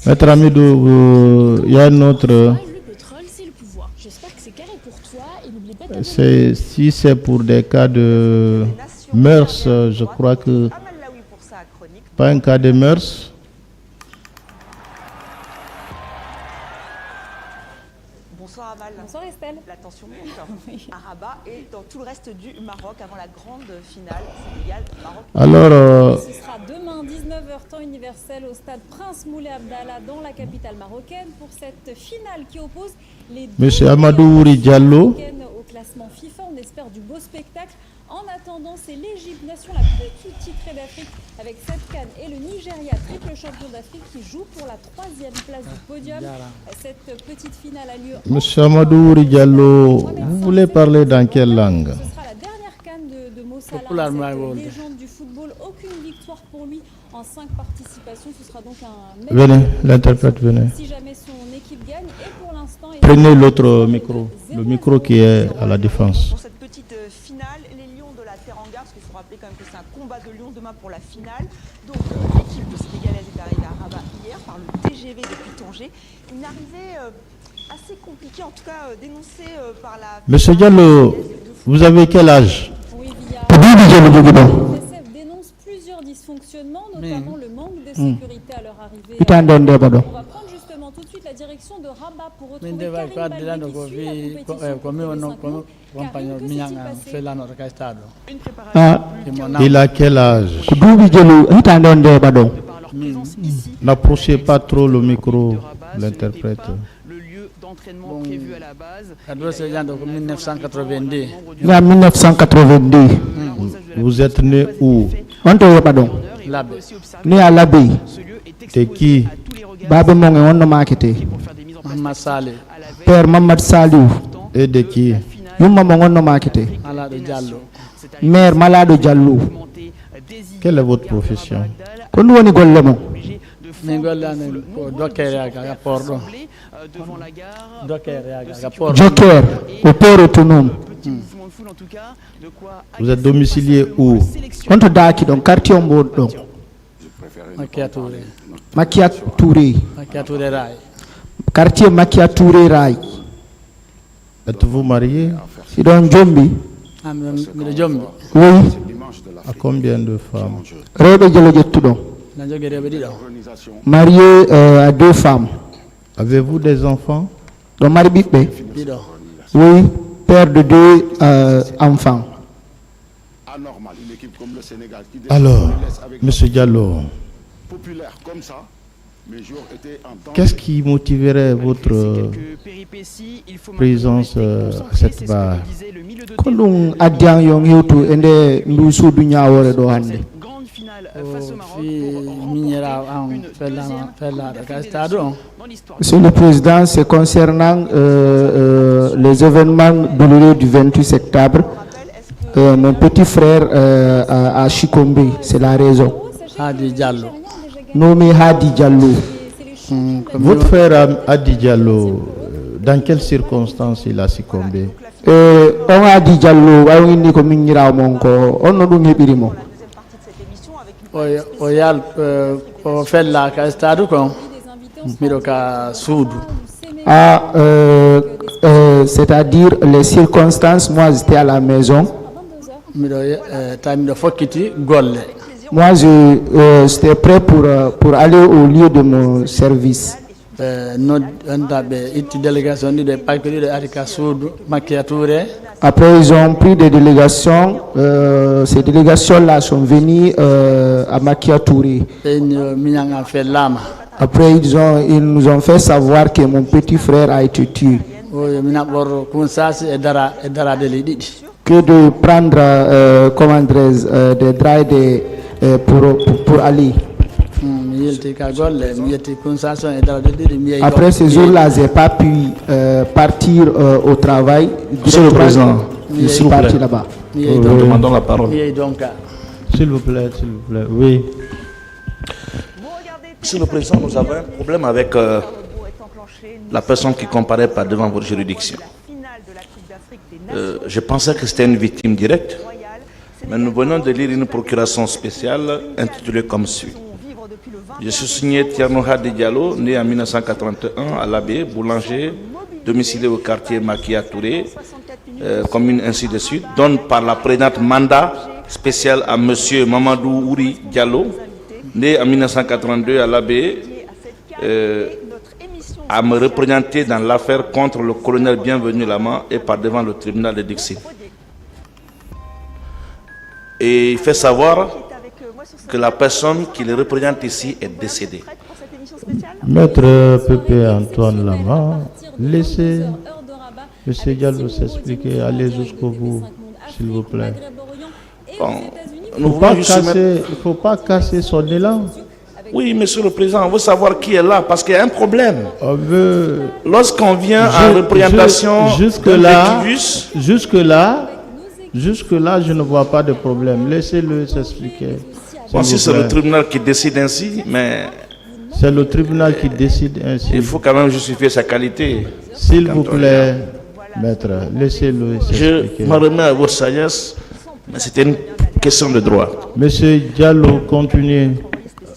Maître Amidou, il y a un autre. Si c'est pour des cas de mœurs, je crois que pas un cas de mœurs. Bonsoir Amal. Bonsoir Estelle. La tension monte à Rabat et dans tout le reste du Maroc avant la grande finale Sénégal-Maroc. Alors, ce sera demain 19h temps universel au stade Prince Moulay Abdallah dans la capitale marocaine pour cette finale qui oppose les deux Monsieur Amadou Ouri Diallo au classement FIFA. On espère du beau spectacle. En attendant, c'est l'Égypte, nation la plus titrée d'Afrique avec 7 CAN, et le Nigeria, triple champion d'Afrique, qui joue pour la 3e place du podium. Cette petite finale a lieu. Monsieur Amadou Ouri Diallo, vous voulez parler dans quelle langue? Ce sera la dernière CAN de Mo Salah, cette légende du football. Aucune victoire pour lui en 5 participations. Ce sera donc un... Venez, l'interprète, venez. Si jamais son équipe gagne, et pour l'instant... Prenez l'autre micro, le micro qui est à la défense. Pour cette petite finale, les Lions de la Teranga, parce qu'il faut rappeler quand même que c'est un combat de Lions demain pour la finale. Donc l'équipe de sénégalaise est arrivée à Rabat hier par le TGV depuis Tanger. Une arrivée assez compliquée, en tout cas dénoncée par la... Monsieur Diallo, vous avez quel âge? Oui, dénonce plusieurs dysfonctionnements, notamment le manque de sécurité à leur arrivée. On va prendre justement tout de suite la direction de Rabat pour retrouver Karim Balde qui suit la compétition. Il a quel âge? N'approchez pas trop le micro, l'interprète. Le lieu d'entraînement prévu à la base. 1982. 1982. Vous êtes né où? Né à l'abbé. T'es qui? Baba Monge, on ne m'a quitté. Père Mamad Salou. Et de qui? Yuma Monge, on ne m'a quitté. Mère Malade Diallo. Quelle est votre profession? Quand on est gollemo. Joker, au port autonome. Vous êtes domicilié où? On te daki donc quartier Mbodo. Makia Touré. Quartier Makia Touré Rai. Êtes-vous marié? Si dans Djombi. Oui. À combien de femmes? Rebe Djologetudon. Marié à 2 femmes. Avez-vous des enfants? Dans Maribipe. Oui, père de 2 enfants. Alors, Monsieur Diallo, qu'est-ce qui motiverait votre présence à cette barre? Kolung adiang yong yutu ende ndusu dunya wore do hande. Monsieur le Président, c'est concernant les événements douloureux du 28 septembre. Mon petit frère à Chikombe, c'est la raison. Hadi Diallo. Nommé Hadi Diallo. Votre frère Hadi Diallo, dans quelles circonstances il a succombé? On a dit Diallo, on a dit que Mingira Monko, on a dit que Oyal fait la castado con Miroka Soud. C'est-à-dire les circonstances, moi j'étais à la maison. Moi j'étais prêt pour aller au lieu de mon service. Après ils ont pris des délégations, ces délégations-là sont venues à Makia Touré. Après ils nous ont fait savoir que mon petit frère a été tué. Que de prendre des draps pour aller. Après ces jours-là, je n'ai pas pu partir au travail. Monsieur le Président, je suis parti là-bas. Nous demandons la parole. S'il vous plaît, oui. Monsieur le Président, nous avons un problème avec la personne qui comparaît pas devant votre juridiction. Je pensais que c'était une victime directe, mais nous venons de lire une procuration spéciale intitulée comme suit. Je suis signé Tierno Hadi Diallo, né en 1981 à l'Abbé, boulanger, domicilié au quartier Makia Touré, commune ainsi de suite, donne par la présidente mandat spécial à monsieur Mamadou Ouri Diallo, né en 1982 à l'Abbé, à me représenter dans l'affaire contre le colonel Bienvenu Lama et par devant le tribunal de Dixie. Et il fait savoir que la personne qui le représente ici est décédée. Maître Pépé Antoine Lama, laissez M. Diallo s'expliquer. Allez jusqu'au bout, s'il vous plaît. Bon, Il ne faut pas casser son élan. oui, monsieur le président, on veut savoir qui est là parce qu'il y a un problème. On veut... Lorsqu'on vient en représentation Jusque-là, je ne vois pas de problème. Laissez-le s'expliquer. Bon, si c'est le tribunal qui décide ainsi, mais c'est le tribunal qui décide ainsi. il faut quand même justifier sa qualité. S'il vous plaît, maître, laissez-le s'expliquer. Je me remets à votre sagesse, mais c'était une question de droit. Monsieur Diallo, continuez.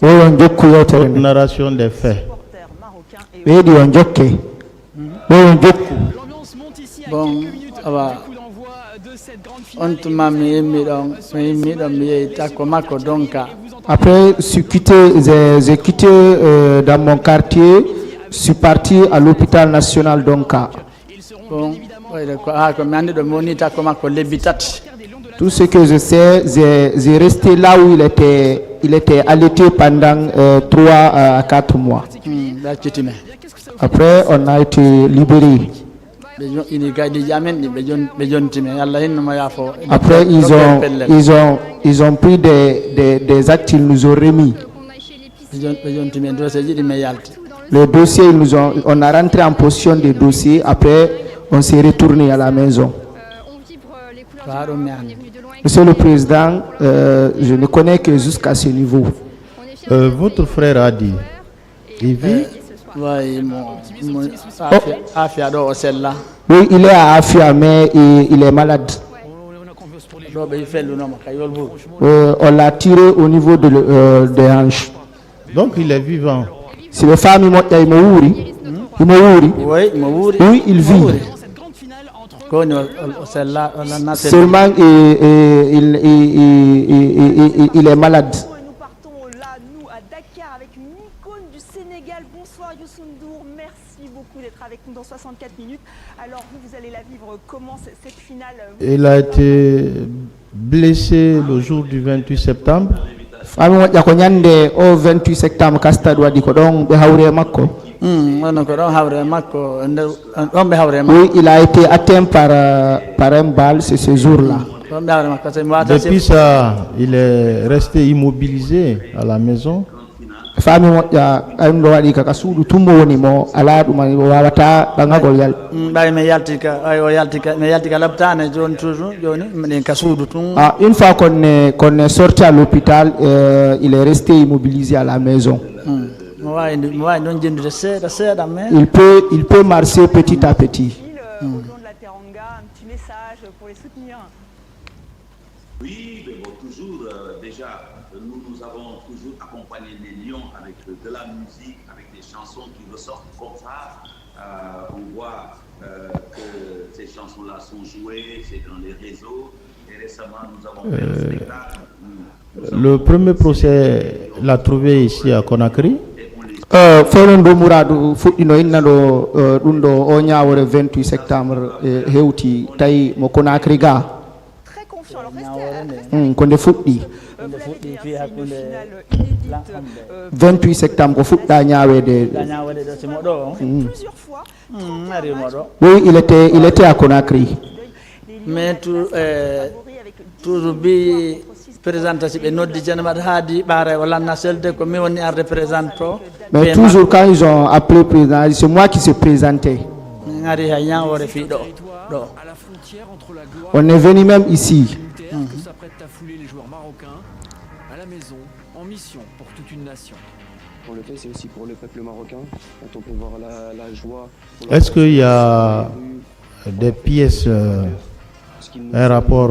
Votre narration des faits. Bon, Après, j'ai quitté dans mon quartier, je suis parti à l'hôpital national d'Onka. Bon, Tout ce que je sais, j'ai resté là où il était allaité pendant 3 à 4 mois. Après, on a été libéré. Après, ils ont pris des actes, ils nous ont remis. Le dossier, on a rentré en possession des dossiers. Après, on s'est retourné à la maison. Monsieur le Président, je ne connais que jusqu'à ce niveau. Votre frère a dit, il vit? Oui, il est à Afia, mais il est malade. On l'a tiré au niveau des hanches. Donc il est vivant. Si les femmes oui, il vit. Seulement il est malade. Nous partons là, nous, à Dakar, avec une icône du Sénégal. Bonsoir Youssou N'Dour, merci beaucoup d'être avec nous dans 64 minutes. Alors vous allez la vivre comment cette finale? Il a été blessé le jour du 28 septembre. Au 28 septembre, oui, il a été atteint par un balle ce jour-là. Depuis ça, il est resté immobilisé à la maison. Une fois qu'on est sorti à l'hôpital, il est resté immobilisé à la maison. Il peut marcher petit à petit. Au nom de la Teranga, un petit message pour les soutenir. Oui, mais bon, toujours, déjà, nous avons toujours accompagné les lions avec de la musique, avec des chansons qui ressortent comme ça. On voit que ces chansons-là sont jouées, c'est dans les réseaux. Et récemment, nous avons fait un spectacle. Le premier procès l'a trouvé ici à Conakry. Ferondo Mouradu fuɗɗino innano ɗum ɗo o ñawore 28 septembre hewti tawi mo Conakry ga Très confiant. Alors restez ko nde fuɗɗi 28 septembre ko fuɗɗa ñawede plusieurs fois. oui, il était à Conakry. Mais toujours bi présentation et notre dizaine hadi bare wala naselde ko mi woni un représentant. Mais toujours quand ils ont appelé président, c'est moi qui se présentais. On est venu même ici. On le fait, c'est aussi pour le peuple marocain. Quand on peut voir la joie. Est-ce qu'il y a des pièces, un rapport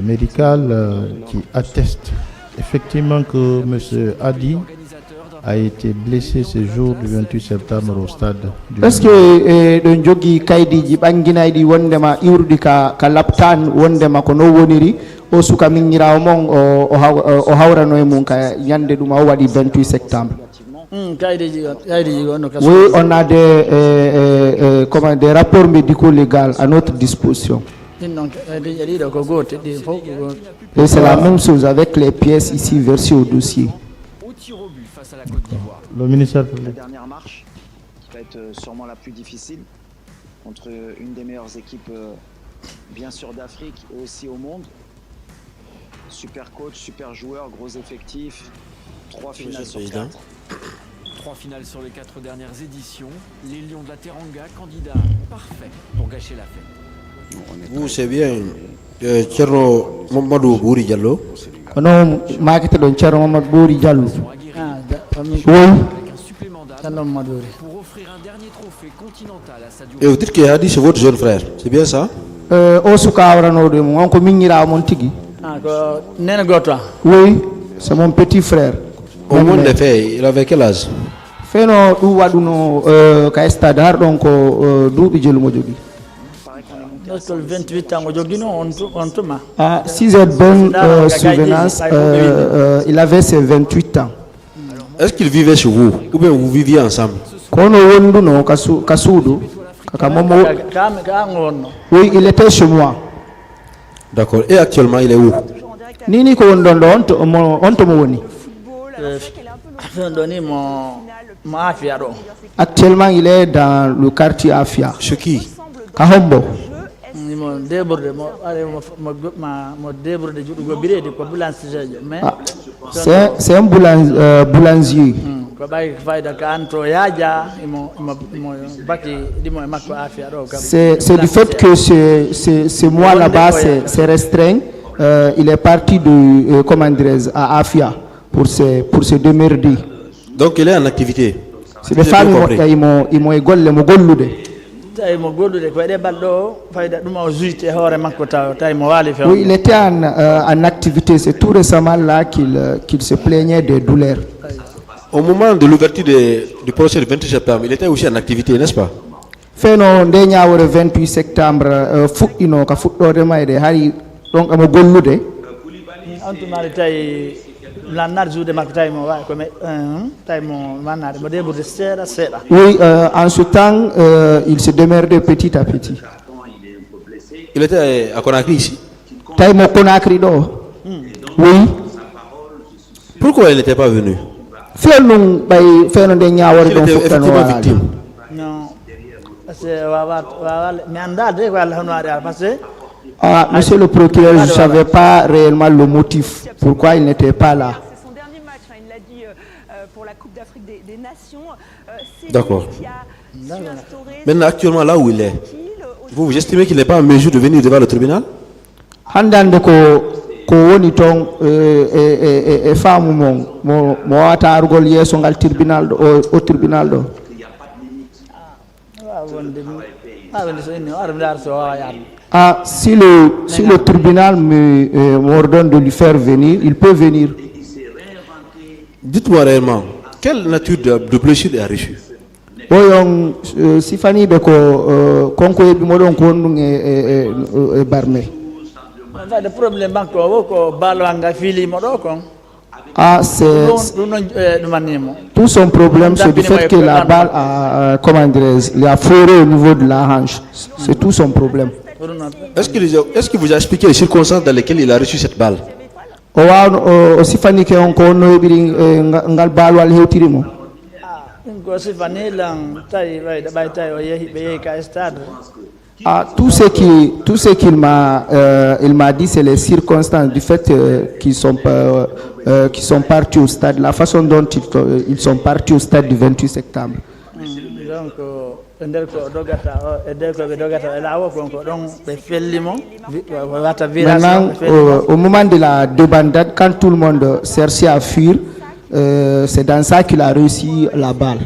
médical qui atteste effectivement que M. Hadi a été blessé ce jour du 28 septembre au stade du est ce que don jogi kaydiji banginaydi wondema iwrudi ka laptan wondema ko no woniri o suka mingirawo mon o hawrano e mum ka yande dum o wadi 28 septembre. Oui, on a des rapports médicaux légaux à notre disposition. Et c'est la même chose avec les pièces ici versées au dossier. Le ministère public. La dernière marche, qui va être sûrement la plus difficile, contre une des meilleures équipes, bien sûr d'Afrique et aussi au monde. Super coach, super joueur, gros effectif, 3 finales sur 4. 3 finales sur les 4 dernières éditions. Les Lions de la Teranga, candidats parfaits pour gâcher la fête. Vous, c'est bien. Thierno Mamadou Bouri Diallo. Non, marketé don Thierno Mamadou Bouri Diallo. Oui. Pour offrir un dernier trophée continental à Sadio. Et vous dites que Hadi c'est votre jeune frère, c'est bien ça? Oui, c'est mon petit frère. Au monde des faits, il avait quel âge? Feno du waduno ka stade har donc duubi jelumo jogi. 28 ans aujourd'hui non on tuma. Ah, si j'ai bonne souvenance, il avait ses 28 ans. Est-ce qu'il vivait chez vous ou bien vous viviez ensemble? Kono wonduno kasudu kakamomo. Oui, il était chez moi. D'accord. Et actuellement il est où? Nini ko wondondo onto mo woni. Actuellement, il est dans le quartier Afia. Chez qui? Kahombo. C'est un boulanger. C'est du fait que ce mois là-bas, c'est restreint. Il est parti de, comment dirais-je, à Afia pour se démerder. Donc il est en activité. C'est des femmes qui m'ont égolé, m'ont gollude. Oui, il était en activité. C'est tout récemment là qu'il se plaignait de douleurs. Au moment de l'ouverture du procès du 28 septembre, il était aussi en activité, n'est-ce pas? Feno ndenya wore 28 septembre fuino ka fuddode mayde hari donc amo gollude. Oui, en ce temps, il se démerdait petit à petit. Il était à Conakry ici? Taïmo Conakry do. Oui. Pourquoi il n'était pas venu? Il était effectivement victime. Non. Ah, monsieur le procureur, je ne savais pas réellement le motif pourquoi il n'était pas là. C'est son dernier match, hein, il l'a dit pour la Coupe d'Afrique des Nations. D'accord. Maintenant, actuellement, là où il est, vous estimez qu'il n'est pas en mesure de venir devant le tribunal? Handande ko woni ton e faamu mo wata argol yeso ngal tribunal au tribunal do. Ah, si le tribunal m'ordonne de lui faire venir, il peut venir. Dites-moi réellement, quelle nature de blessure est reçue? Boyon sifani be ko konko yebi modon ko ndung e barme. Ah, tout son problème, c'est du fait que la balle a, comment dirais-je, il a fourré au niveau de la hanche. C'est tout son problème. Est-ce qu'il vous a expliqué les circonstances dans lesquelles il a reçu cette balle? Ah, tout ce qu'il m'a dit, c'est les circonstances du fait qu'ils sont partis au stade, la façon dont ils sont partis au stade du 28 septembre. Maintenant, au moment de la débandade, quand tout le monde cherchait à fuir, c'est dans ça qu'il a réussi la balle.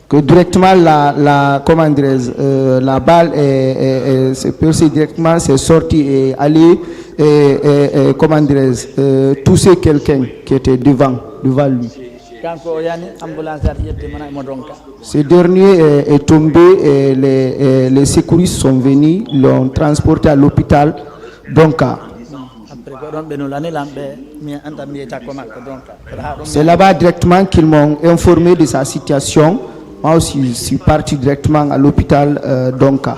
que directement la balle c'est percé directement, c'est sorti et allé toucher quelqu'un qui était devant lui. Ce dernier est tombé et les secouristes sont venus, l'ont transporté à l'hôpital Donka. C'est là-bas directement qu'ils m'ont informé de sa situation. Moi aussi, je suis parti directement à l'hôpital Donka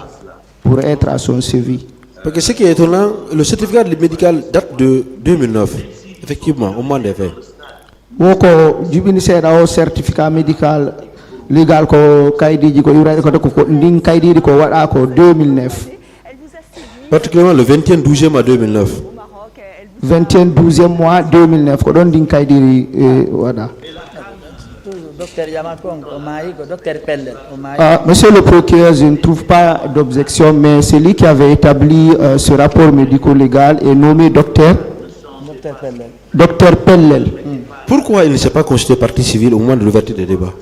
pour être à son suivi. Parce que ce qui est étonnant, le certificat médical date de 2009, effectivement, au moment des faits. Woko jibini seeda o certificat médical légal ko kaydiji ko yurade ko ndin kaydiji ko wada ko 2009. Particulièrement le 21/12 mois 2009. 21/12 mois 2009 ko don ndin kaydiji wada. Monsieur le procureur, je ne trouve pas d'objection, mais celui qui avait établi ce rapport médico-légal est nommé docteur Pellel. Pourquoi il ne s'est pas constitué partie civile au moment de l'ouverture des débats?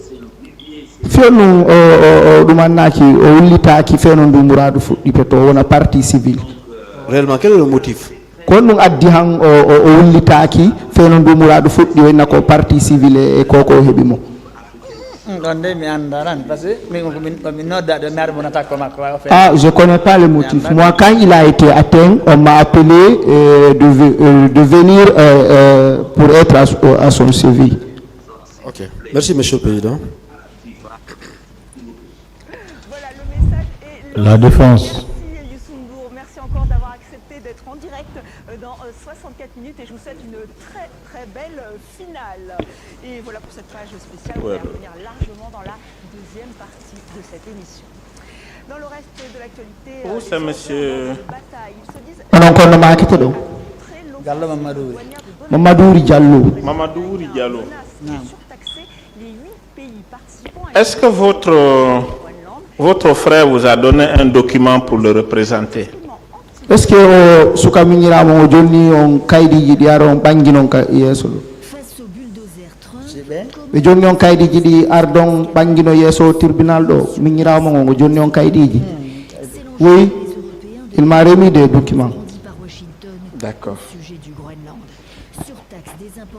Réellement, quel est le motif? Ah, je ne connais pas le motif. Moi, quand il a été atteint, on m'a appelé de venir pour être à son suivi. Ok. Merci, Monsieur le Président. La défense. Merci encore d'avoir accepté d'être en direct dans 64 minutes et je vous souhaite une très très belle finale. Et voilà pour cette page spéciale, on va revenir largement dans la deuxième partie de cette émission. Dans le reste de l'actualité, où c'est monsieur Mamadou Diallo. Est-ce que votre frère vous a donné un document pour le représenter? Est-ce que suka minira mo jonni on kaydiji di aron banginon ka yeso be jonni on kaydiji di ardon bangino yeso tribunal do minira mo ngo jonni on kaydiji? Oui, il m'a remis des documents. D'accord.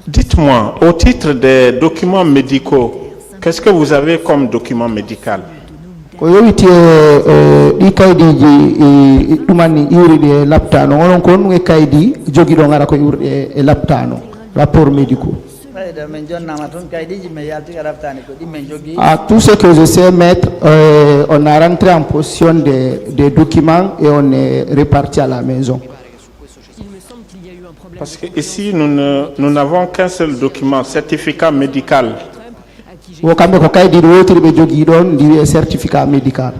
Dites-moi, au titre des documents médicaux, qu'est-ce que vous avez comme document médical? Ko yowiti ɗi kaydiji ɗumani iwride laptano onon ko ɗum e kaydi jogiɗo ngara ko iwride e laptano rapport médicaux. Tout ce que je sais, maître, on a rentré en possession des documents et on est reparti à la maison. Parce que ici, nous n'avons qu'un seul document, certificat médical. Certificat médical.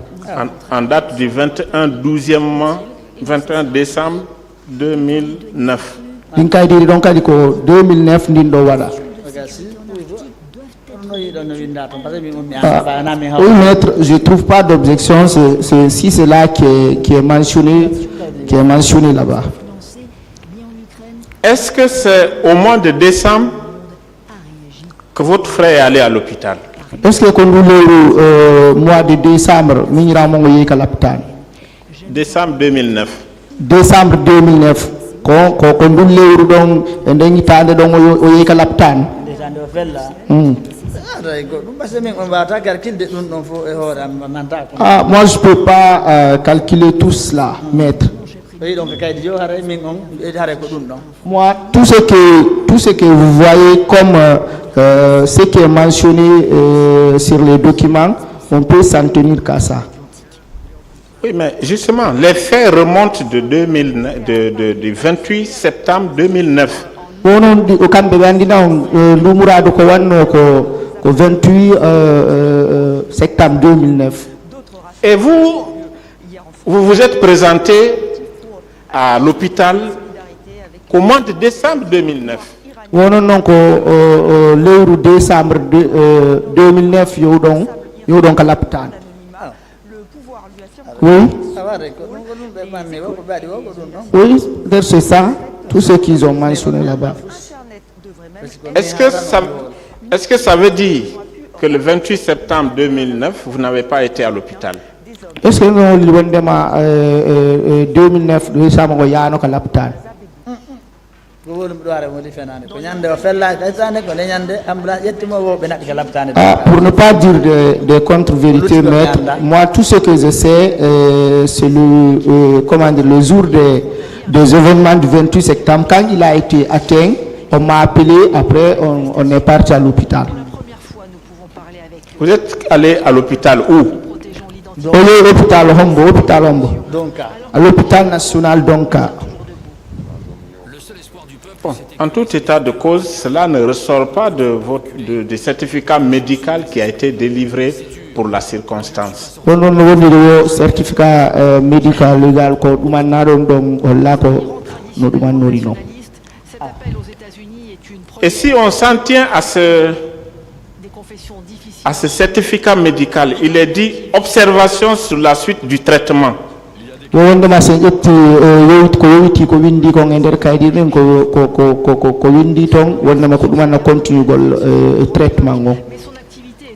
En date du 21 décembre 2009. Donc 2009 ndindo wada. Oui, maître, je ne trouve pas d'objection, si c'est là qui est mentionné là-bas. Est-ce que c'est au mois de décembre que votre frère est allé à l'hôpital? Est-ce que le mois de décembre, décembre 2009. Décembre 2009. Ah, moi je ne peux pas calculer tout cela, maître. Moi, tout ce que vous voyez comme ce qui est mentionné sur les documents, on peut s'en tenir qu'à ça. Oui, mais justement, les faits remontent de 28 septembre 2009. 28 septembre 2009. Et vous vous êtes présenté à l'hôpital au mois de décembre 2009. Le décembre 2009, oui, c'est ça, tout ce qu'ils ont mentionné là-bas. Est-ce que ça veut dire que le 28 septembre 2009, vous n'avez pas été à l'hôpital. Est-ce que nous avons 2009 nous sommes allés à l'hôpital? Pour ne pas dire de contre-vérité, maître, moi tout ce que je sais, c'est le jour des événements du 28 septembre, quand il a été atteint, on m'a appelé, après on est parti à l'hôpital. Vous êtes allé à l'hôpital où? À l'hôpital national Donka. Bon, en tout état de cause, cela ne ressort pas de certificat médical qui a été délivré pour la circonstance. Certificat médical légal ko Et si on s'en tient à ce certificat médical, il est dit observation sur la suite du traitement.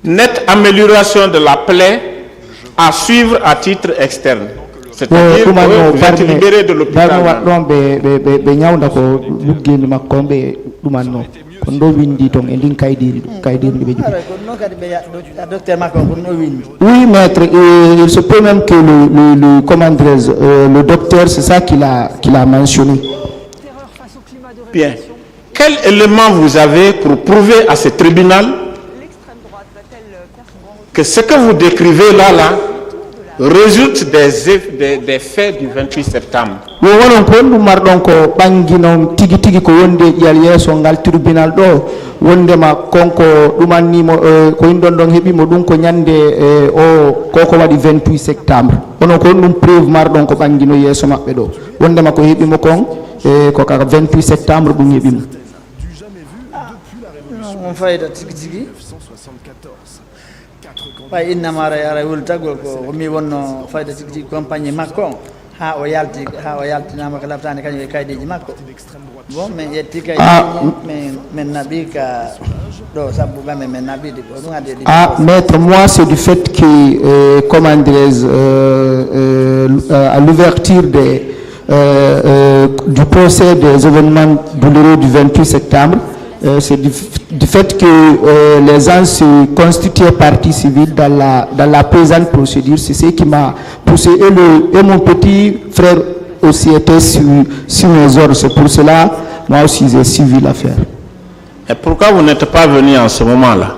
Nette amélioration de la plaie à suivre à titre externe. C'est-à-dire que vous êtes libéré de l'hôpital. Oui, maître, il se peut même que le docteur, c'est ça qu'il a mentionné. Bien. Quel élément vous avez pour prouver à ce tribunal que ce que vous décrivez là résulte des faits du 28 septembre? Maître, moi c'est du fait que, comment dirais-je, à l'ouverture du procès des événements douloureux du 28 septembre, c'est du fait que les gens se constituaient partie civile dans la présente procédure. C'est ce qui m'a poussé. Et mon petit frère aussi était sur mes ordres. C'est pour cela, moi aussi, j'ai suivi l'affaire. Et pourquoi vous n'êtes pas venu en ce moment-là?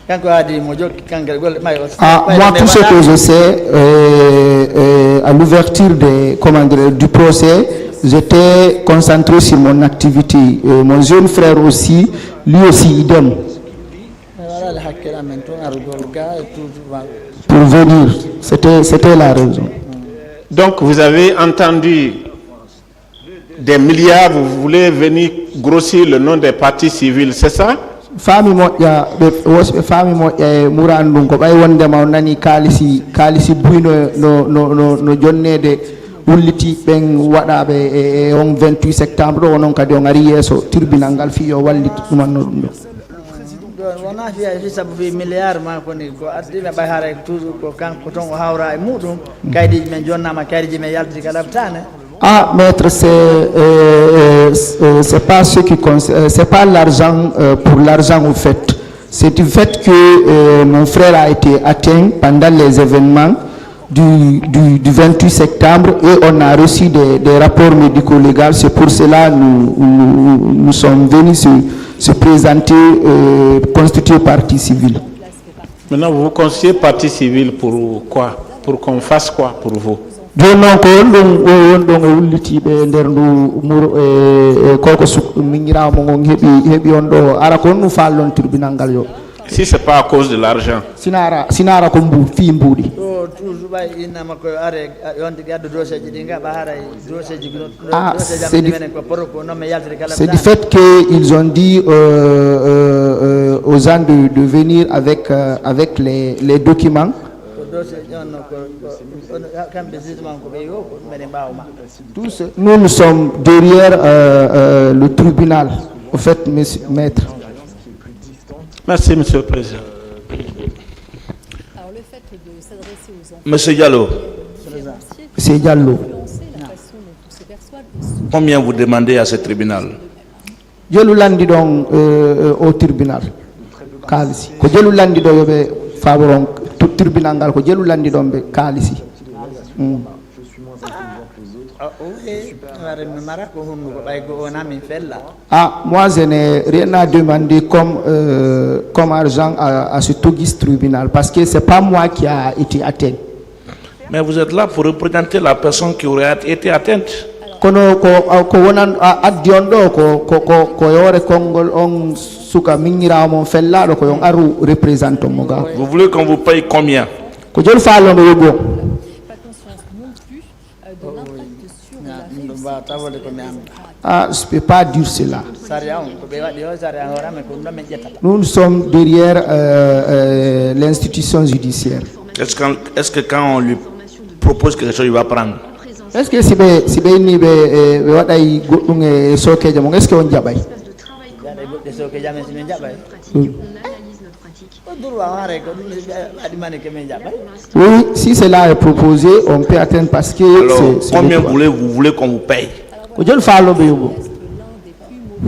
Moi, tout ce que je sais, à l'ouverture du procès, j'étais concentré sur mon activité. Mon jeune frère aussi, lui aussi, idem. Pour venir, c'était la raison. Donc, vous avez entendu des milliards, vous voulez venir grossir le nom des partis civils, c'est ça? Fami moƴƴa ɓe fami moƴƴa e murandum ko ɓay wondema o nani kalisi buyno no jonnede wulliti ɓen waɗaɓe e on 28 septembre ɗo, onon kadi on ari yeeso tribunal ngal fi yo wallit ɗumanno ɗum ɗo. wona fiya fi sabu fi milliard ma koni ko ardiɓe ɓay haara toujours ko kanko toon o hawra e muɗum kaydiji men jonnama kaydiji men yaltiti ka labtane. Ah, maître, c'est pas ce qui c'est pas l'argent pour l'argent au fait. C'est du fait que mon frère a été atteint pendant les événements du 28 septembre et on a reçu des rapports médico-légaux. C'est pour cela que nous sommes venus se présenter, constituer partie civile. Maintenant, vous vous constituez partie civile pour quoi? Pour qu'on fasse quoi pour vous? Jonnon ko wonɗon e wullitiɓe nder ndu muro e koko miñirawo mo gon heeɓi on ɗo ara ko on ɗum fallon tribunal ngal yo. Si c'est pas à cause de l'argent. Sinara ko fi mbuuɗi. C'est du fait qu'ils ont dit aux gens de venir avec les documents. Nous sommes derrière le tribunal, au fait, maître. Merci, Monsieur le Président. Alors, le fait de s'adresser aux enfants, Monsieur Diallo, C'est Diallo. la façon dont on se perçoit, combien vous demandez à ce tribunal? Je le landi donc au tribunal. Kalisi. Ko jelu landi do yobe favoron tribunal ngal ko jelu landi do be kalisi. Ah, moi je n'ai rien à demander comme argent à ce Togis tribunal parce que c'est pas moi qui a été atteint. Mais vous êtes là pour représenter la personne qui aurait été atteinte. Kono ko wonan addiondo ko yore kongol on suka mingira mon fella do ko yon aru représentant mo ga. Vous voulez qu'on vous paye combien? Ko jël fallo be yobo. pas conscience non plus de l'impact sur la réussite. Ah, je peux pas dire cela. Nous sommes derrière l'institution judiciaire. Est-ce que quand on lui propose quelque chose, il va prendre? Est-ce que si ni be waday goddum e sokeje mo est-ce que on jabay? Oui, si cela est proposé, on peut atteindre parce que alors, combien vous voulez qu'on vous paye? Je le fais l'un des plus mauvais élèves de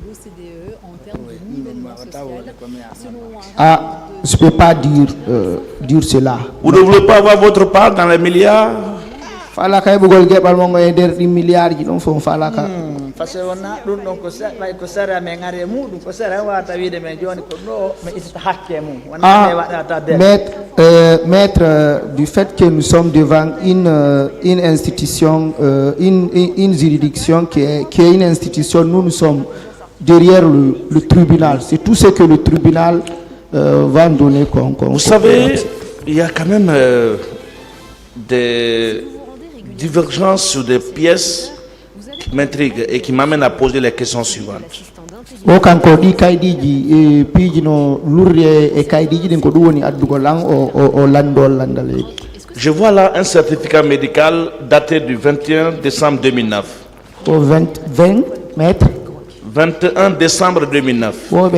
l'OCDE en termes de nivellement social. Ah, je ne peux pas dire cela. Vous ne voulez pas avoir votre part dans les milliards? Fala kay bugol gebal mo ngoy der di milliards ji don fo fala ka parce que wona dum don ko sara me ngare mudum ko sara wata wiide men joni ko do me isita hakke mum wona me wadata der maître du fait que nous sommes devant une institution une juridiction qui est une institution, nous sommes derrière le tribunal, c'est tout ce que le tribunal va donner comme vous savez, il y a quand même des divergences sur des pièces qui m'intriguent et qui m'amènent à poser les questions suivantes. Je vois là un certificat médical daté du 21 décembre 2009. Au 20 mètres 21 décembre 2009. Au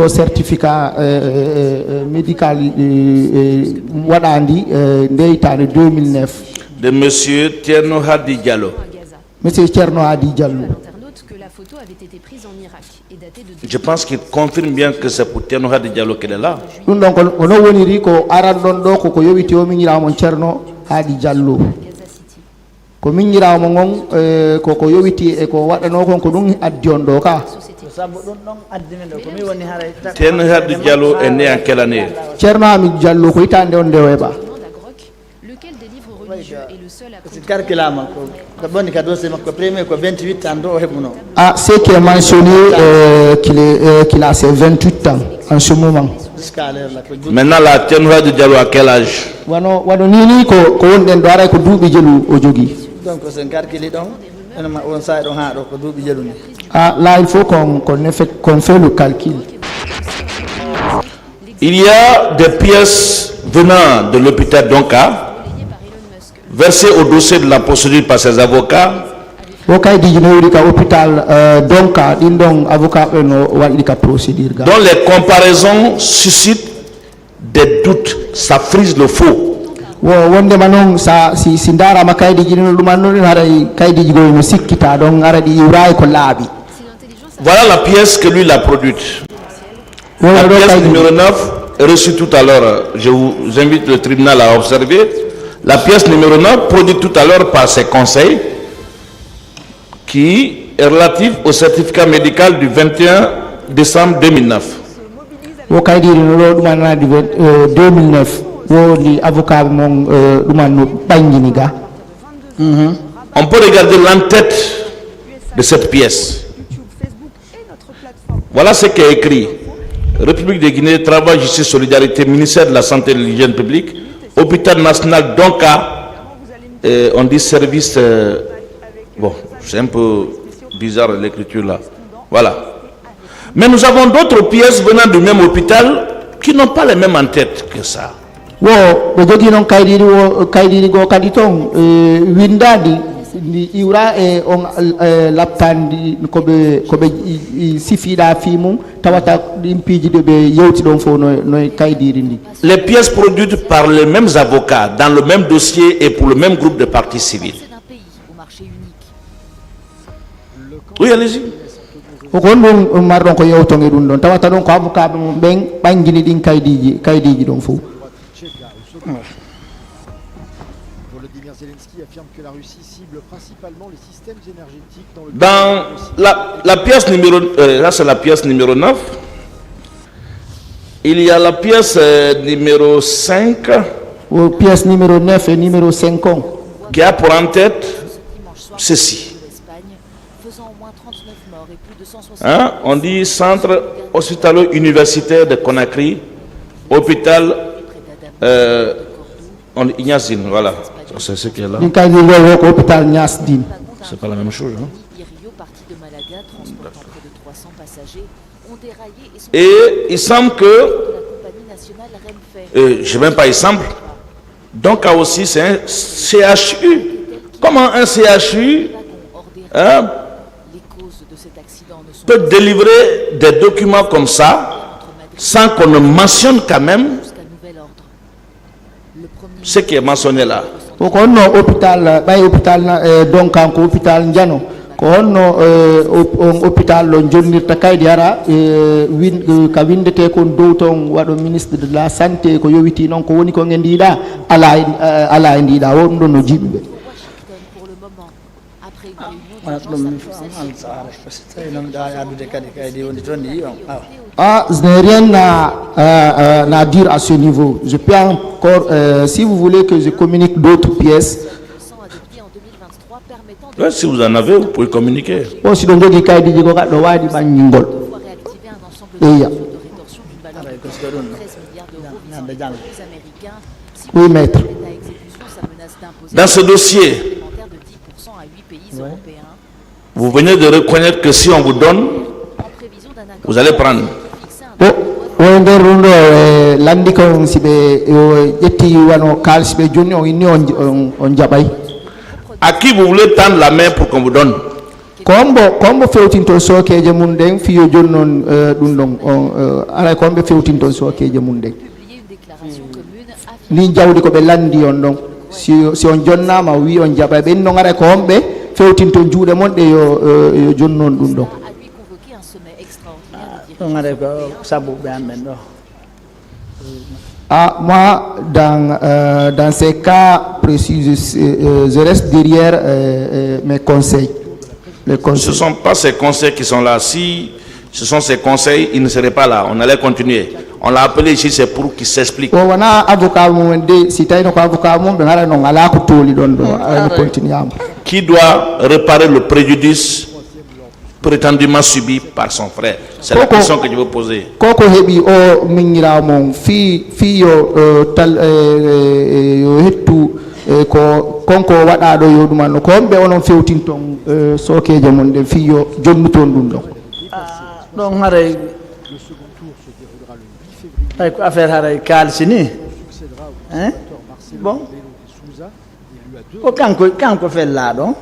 certificat médical de 2009. De monsieur Tierno Hadi Diallo. Monsieur Tierno Hadi Diallo. Je pense qu'il confirme bien que c'est pour Tierno Hadi Diallo qu'elle est là. Ko mingira mo ngon ko yowiti e ko wadano kon ko dum addiondo ka Tierno Hadi Diallo est né en quelle année? Tierno Hadi Diallo ko itande on deweba lequel des livres religieux est le seul à calculama ko bonni ka dossier makko premier ko 28 ans do hebuno. Ah, c'est qui est mentionné qu'il a ses 28 ans en ce moment. Maintenant la Tierno Hadi Diallo à quel âge? Wano nini ko wonden do ara ko duubi jelu o jogi. Donc c'est calculé donc on sa do ha do ko duubi jelu ni. Ah, là il faut qu'on fait le calcul. Il y a des pièces venant de l'hôpital Donka versées au dossier de la procédure par ses avocats. Dont les comparaisons suscitent des doutes, ça frise le faux. Voilà la pièce que lui l'a produite. La pièce numéro 9 reçue tout à l'heure, je vous invite le tribunal à observer. La pièce numéro 9 produite tout à l'heure par ses conseils, qui est relative au certificat médical du 21 décembre 2009. On peut regarder l'entête de cette pièce. Voilà ce qui est écrit. République de Guinée, Travail, Justice, Solidarité, Ministère de la Santé et de l'Hygiène publique, Hôpital National Donka, on dit service... bon, c'est un peu bizarre l'écriture là. Voilà. Mais nous avons d'autres pièces venant du même hôpital qui n'ont pas les mêmes en tête que ça. wo be jogi non kaydiri go kadi ton windadi ni iwra e on laptandi ko be sifida fi mum tawata dimpiji de be yewti don fo no kaydiri ndi. Les pièces produites par les mêmes avocats dans le même dossier et pour le même groupe de parties civiles. Oui, allez-y. Ko non marron ko yewtonge dum don tawata don ko avocat ben bangini din kaydiji don fo. Volodymyr Zelensky affirme que la Russie cible principalement les systèmes énergétiques dans le... Dans la pièce numéro... là, c'est la pièce numéro 9. Il y a la pièce numéro 5. Pièce numéro 9 et numéro 5. Qui a pour en tête ceci. Hein? On dit centre hospitalo-universitaire de Conakry, hôpital Niasdine, voilà. C'est ce qui est là. C'est pas la même chose. Hein? Et il semble que, je ne sais même pas, il semble, donc aussi c'est un CHU. Comment un CHU peut délivrer des documents comme ça sans qu'on ne mentionne quand même ce qui est mentionné là? Kono hôpital bay hôpital donc en hôpital Ndiano kono hôpital lo jonnirta kaydi ara ka windete kon dow ton wado ministre de la santé ko yowiti non ko woni ko ngendida ala ndida won don no jibbe. Je n'ai rien à dire à ce niveau. Je peux encore, si vous voulez que je communique d'autres pièces. Ouais, si vous en avez, vous pouvez communiquer. Oui, maître. Dans ce dossier, vous venez de reconnaître que si on vous donne, vous allez prendre. À qui vous voulez tendre la main pour qu'on vous donne? Kombo fewtinto sokeje mun den fiyo jonnon dum don ala kombe fewtinto sokeje mun den ni jawdi ko be landi on don si on jonnama wi on jaba ben no ngara ko hombe fewtinto juude mon de yo jonnon dum don. Moi, dans ces cas précis, je reste derrière mes conseils. Ce ne sont pas ces conseils qui sont là. Si ce sont ces conseils, ils ne seraient pas là. On allait continuer. On l'a appelé ici, c'est pour qu'il s'explique. Qui doit réparer le préjudice prétendument subi par son frère? C'est la question que je veux poser. Koko hebi o mingira mon fi yo tal yo hettu ko konko wada do yoduma no ko be onon fewtinton sokeje mon de fi yo jonnuton dum don. Donc haray ay ko affaire haray kalsini hein bon ko kanko fella don.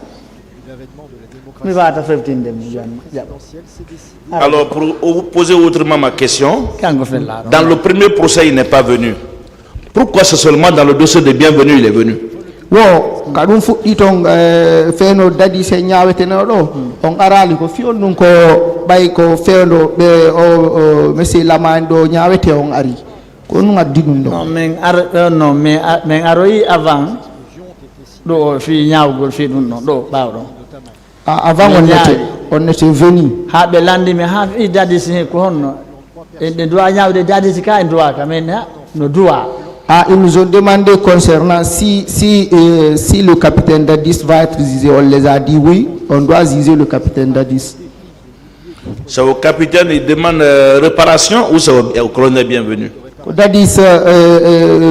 Alors, pour poser autrement ma question, dans le premier procès, il n'est pas venu. Pourquoi c'est seulement dans le dossier de bienvenue il est venu? Kadum fuɗɗi ton feeno dadi se ñaweteno ɗo on arali ko fiyon ɗum ko ɓay ko feendo ɓe o monsieur lamani ɗo ñawete on ari ko ɗum addi ɗum ɗo non mais aroyi avant ɗo fi ñawgol fi ɗum ɗon ɗo ɓawɗon. Avant on était venu. Ils nous ont demandé concernant si le capitaine Dadis va être zizé. On les a dit oui, on doit ziser le capitaine Dadis. C'est au capitaine, il demande réparation ou c'est au colonel bienvenu? Dadis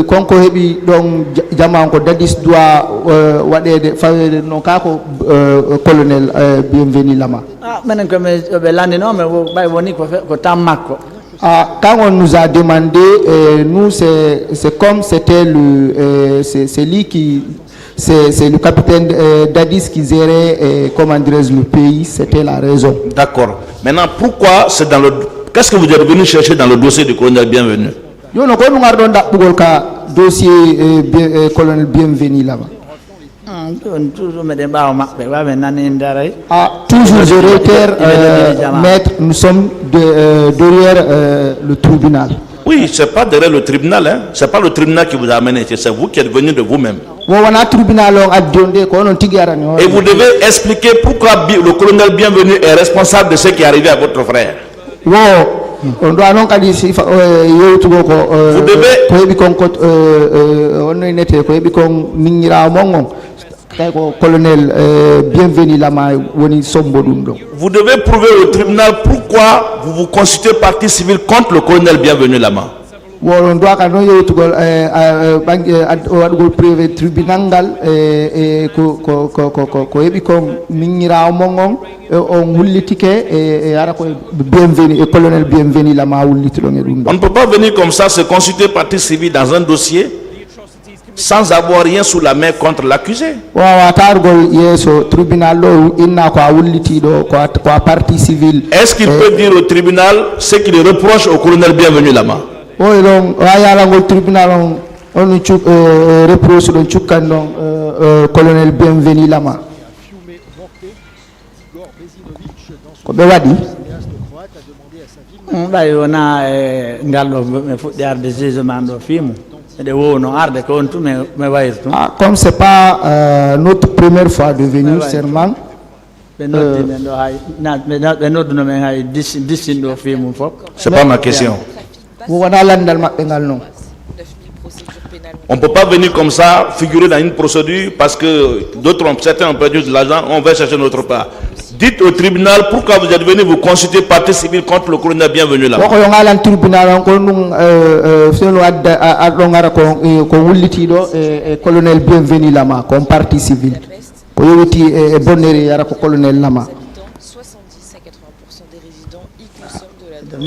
konko hebi donc jama ko Dadis doit wadede fawede non ka ko colonel bienvenu lama menen ko be landi no me bay woni ko tam makko Quand on nous a demandé, nous, c'est comme c'était c'est lui qui, c'est le capitaine Dadis qui gérait, comment dirais-je, le pays, c'était la raison. D'accord. Maintenant, pourquoi c'est dans le... Qu'est-ce que vous êtes venu chercher dans le dossier du colonel Bienvenu? Yo no ko nous gardons ka dossier colonel Bienvenu là-bas. Toujours je réitère, maître, nous sommes derrière le tribunal. Oui, c'est pas derrière le tribunal, hein. C'est pas le tribunal qui vous a amené, c'est vous qui êtes venu de vous-même. Et vous devez expliquer pourquoi le colonel Bienvenu est responsable de ce qui est arrivé à votre frère. Vous devez prouver au tribunal pourquoi vous vous constituez partie civile contre le colonel Bienvenu Lama. On ne peut pas venir comme ça se constituer partie civile dans un dossier sans avoir rien sous la main contre l'accusé. Est-ce qu'il peut dire au tribunal ce qu'il reproche au colonel Bienvenu Lama? Colonel Bienvenu Lama. Comme c'est pas notre première fois de venir, serment. C'est pas ma question. On ne peut pas venir comme ça, figurer dans une procédure parce que certains ont perdu de l'argent, on va chercher notre part. Dites au tribunal pourquoi vous êtes venu vous constituer partie civile contre le colonel Bienvenu là. Colonel Bienvenu Lama comme partie civile. Colonel Lama. 70 à 80% des résidents y consomment de la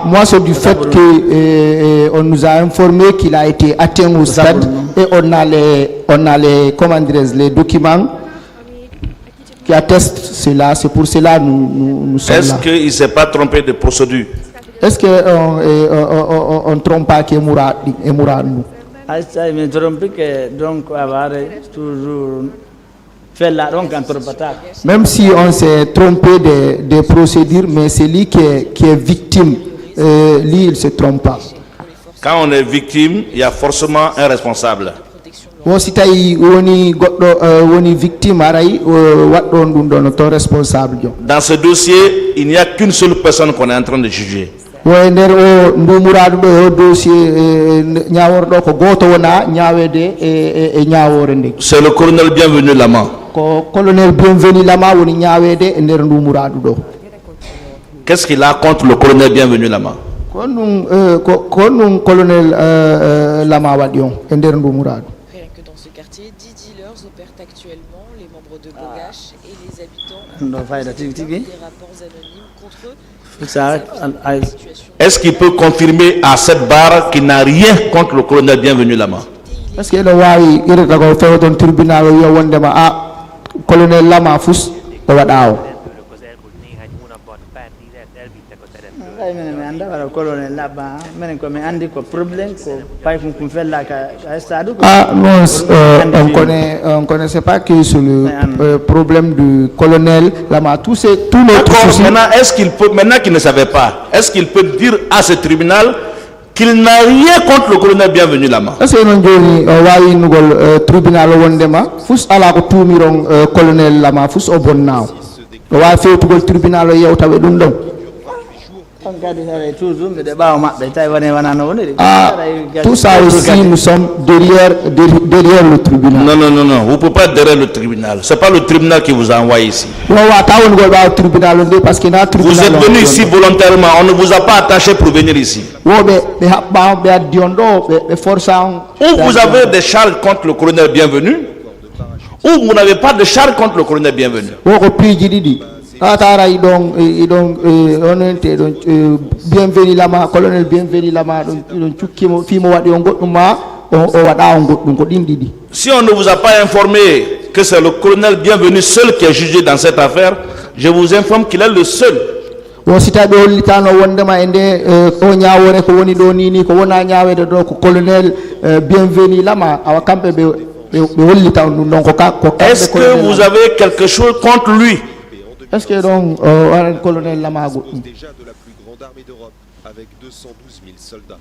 moi c'est du fait que on nous a informé qu'il a été atteint au stade et on a les comment dirais-je, les documents qui attestent cela. C'est pour cela nous sommes là. Est-ce qu'il ne s'est pas trompé de procédure? Est-ce qu'on ne trompe pas que Mourad nous? Même si on s'est trompé des procédures, mais c'est lui qui est victime, lui il ne se trompe pas. Quand on est victime, il y a forcément un responsable. Dans ce dossier, il n'y a qu'une seule personne qu'on est en train de juger. C'est le colonel Bienvenu Lama. Colonel Bienvenu Lama. Qu'est-ce qu'il a contre le colonel Bienvenu Lama? Colonel Lama Wadion. Rien que dans ce quartier, 10 dealers opèrent actuellement. Les membres de Bogache et les habitants ont des rapports anonymes contre eux. Est-ce qu'il peut confirmer à cette barre qu'il n'a rien contre le colonel Bienvenu Lama? Est-ce que le tribunal colonel Lama Fous on connaissait pas que c'est le problème du colonel Lama. Tout notre souci. Maintenant qu'il ne savait pas, est-ce qu'il peut dire à ce tribunal qu'il n'a rien contre le colonel Bienvenu Lama? Est-ce que nous tribunal Fous ala ko tumiron colonel Lama Fous au bon now. Wa fait tout le tribunal tout ça aussi, nous sommes derrière le tribunal. Non, vous ne pouvez pas être derrière le tribunal. Ce n'est pas le tribunal qui vous a envoyé ici. Vous êtes venu ici volontairement, on ne vous a pas attaché pour venir ici. Ou vous avez des charges contre le colonel Bienvenu, Ou vous n'avez pas de charge contre le colonel Bienvenu. Bienvenu lama colonel Bienvenu lama don cukkimo fimo wadi on goddum ma o wada on goddum ko din didi. Si on ne vous a pas informé que c'est le colonel Bienvenu seul qui est jugé dans cette affaire, je vous informe qu'il est le seul. O sitabe hollitano wondema ende o nyaawore ko woni do ni ko wona nyaawede do ko colonel Bienvenu lama awa kambe be hollita on donc ko est-ce que vous avez quelque chose contre lui? Est-ce que donc colonel lama goddum déjà de la plus grande armée d'Europe avec 212 000 soldats.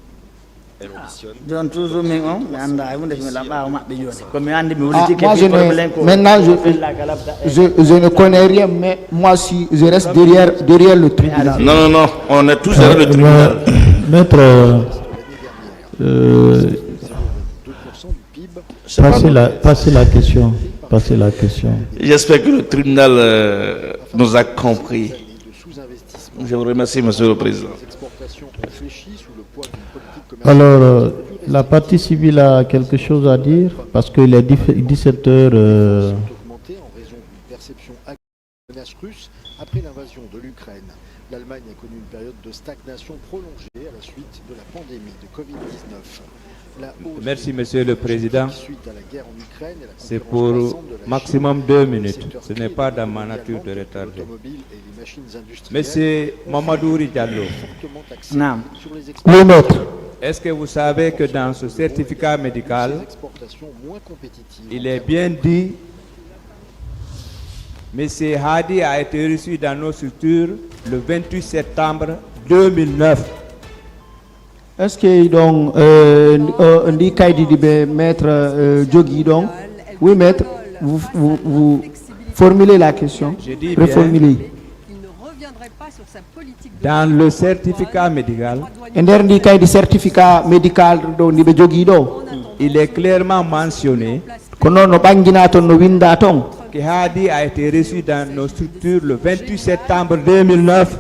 Elle ambitionne. Maintenant je ne connais rien, mais moi si je reste derrière le tribunal. Non, on est tous derrière le tribunal. Maître, passez la question. J'espère que le tribunal nous a compris. Je vous remercie, Monsieur le Président. Alors, la partie civile a quelque chose à dire parce qu'il est 17 heures. Augmenté en raison d'une perception accrue de la menace russe après l'invasion de l'Ukraine. L'Allemagne a connu une période de stagnation prolongée à la suite de la pandémie de Covid-19. Merci, Monsieur le Président. Suite à la guerre en Ukraine et la c'est pour maximum 2 minutes. Ce n'est pas dans ma nature de retarder. Monsieur Mamadou Diallo. Oui, maître. Est-ce que vous savez que dans ce certificat médical, il est bien dit, M. Hadi a été reçu dans nos structures le 28 septembre 2009. Est-ce que donc ndi kaydi dibe maître Djogui donc oui maître vous formulez la question. Je dis reformulez. Dans le certificat médical, il est clairement mentionné que Hadi a été reçu dans nos structures le 28 septembre 2009.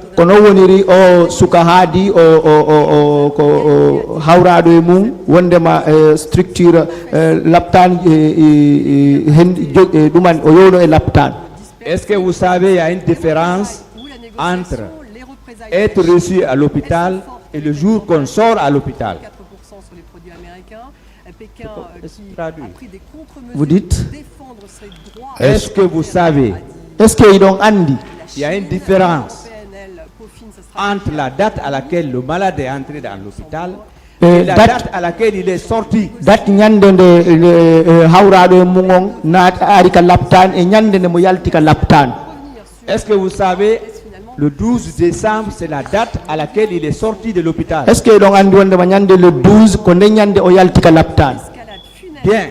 Est-ce que vous savez, il y a une différence entre être reçu à l'hôpital et le jour qu'on sort à l'hôpital? Vous dites? Est-ce que vous savez? Est-ce qu'il y a une différence entre la date à laquelle le malade est entré dans l'hôpital et la date à laquelle il est sorti? Date nyande de hawrado mungong na arika laptan et nyande ne mo yaltika laptan. Est-ce que vous savez, le 12 décembre, c'est la date à laquelle il est sorti de l'hôpital? Est-ce que donc andi wonde ma nyande le 12 ko ne nyande o yaltika laptan? Bien.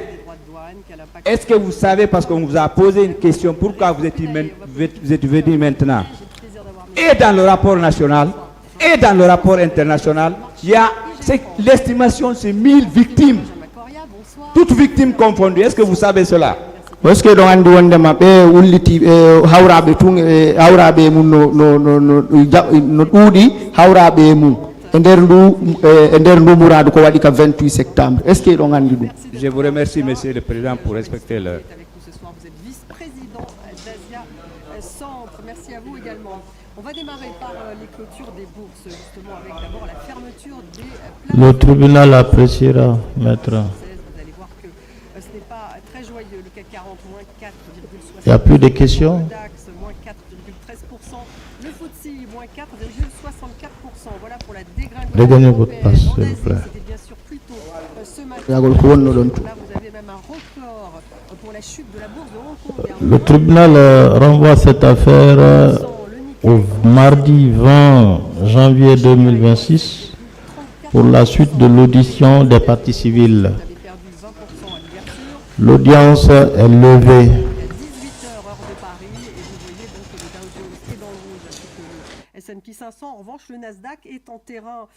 Est-ce que vous savez, parce qu'on vous a posé une question, pourquoi vous êtes venu maintenant? Et dans le rapport national, et dans le rapport international, il y a l'estimation, c'est 1000 victimes. Toutes victimes confondues. Est-ce que vous savez cela? Est-ce que donc andi wonde ma be wulliti hawrabe tun hawrabe mun no dudi hawrabe mun e nder ndu muradu ko wadi ka 28 septembre. Est-ce que donc andi dum? Je vous remercie, Monsieur le Président, pour respecter l'heure. Vous êtes vice-président d'Asia Centre. Merci à vous également. On va démarrer par les clôtures des bourses, justement, avec d'abord la fermeture des Le tribunal appréciera, maître. Vous allez voir que ce n'est pas très joyeux. Le CAC 40, moins 4,60%. Il n'y a plus de questions. Le DAX, moins 4,13%. Le FTSE, moins 4,64%. Voilà pour la dégringolade. Regagnez votre place, s'il vous plaît. C'était bien sûr plus tôt ce matin. Là, vous avez même un record pour la chute de la bourse de Hong Kong. Le tribunal renvoie cette affaire au mardi 20 janvier 2026 pour la suite de l'audition des parties civiles. L'audience est levée. S&P 500, en revanche, le Nasdaq est en terrain